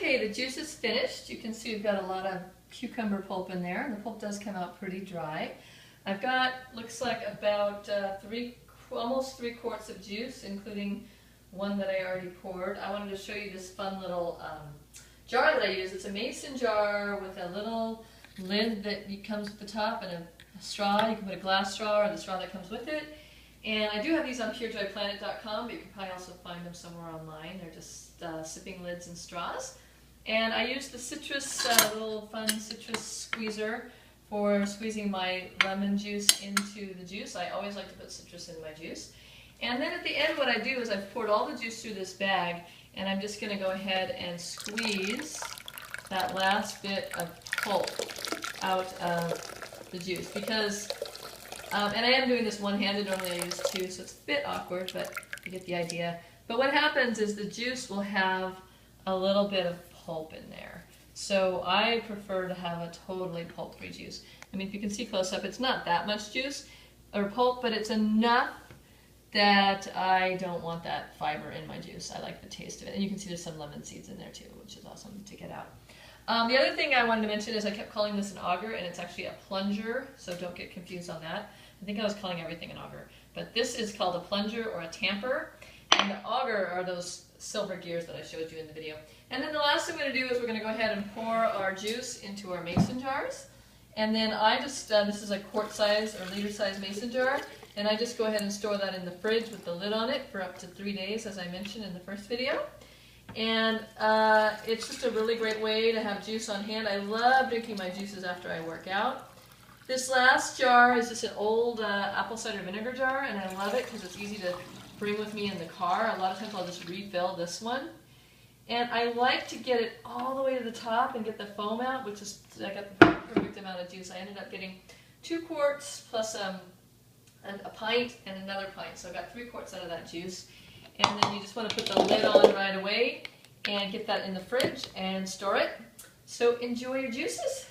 Okay, the juice is finished. You can see we've got a lot of cucumber pulp in there, and the pulp does come out pretty dry. I've got, looks like about almost 3 quarts of juice, including one that I already poured. I wanted to show you this fun little jar that I use. It's a mason jar with a little lid that comes with the top and a straw. You can put a glass straw or the straw that comes with it. And I do have these on puredryplanet.com, but you can probably also find them somewhere online. They're just sipping lids and straws. And I use the citrus, little fun citrus squeezer for squeezing my lemon juice into the juice. I always like to put citrus in my juice. And then at the end what I do is I've poured all the juice through this bag, and I'm just going to go ahead and squeeze that last bit of pulp out of the juice. Because, and I am doing this one-handed, normally I use 2, so it's a bit awkward, but you get the idea. But what happens is the juice will have a little bit of pulp in there. So I prefer to have a totally pulp-free juice. I mean, if you can see close up, it's not that much juice or pulp, but it's enough that I don't want that fiber in my juice. I like the taste of it. And you can see there's some lemon seeds in there too, which is awesome to get out. The other thing I wanted to mention is I kept calling this an auger, and it's actually a plunger, so don't get confused on that. I think I was calling everything an auger. But this is called a plunger or a tamper, and the auger are those silver gears that I showed you in the video. And then the last thing I'm going to do is we're going to go ahead and pour our juice into our mason jars. And then I just, this is a quart size or liter size mason jar, and I just go ahead and store that in the fridge with the lid on it for up to 3 days, as I mentioned in the first video. And it's just a really great way to have juice on hand. I love drinking my juices after I work out. This last jar is just an old apple cider vinegar jar, and I love it because it's easy to bring with me in the car. A lot of times I'll just refill this one. And I like to get it all the way to the top and get the foam out, which is, I got the perfect amount of juice. I ended up getting 2 quarts plus a pint and another pint. So I got 3 quarts out of that juice. And then you just want to put the lid on right away and get that in the fridge and store it. So enjoy your juices.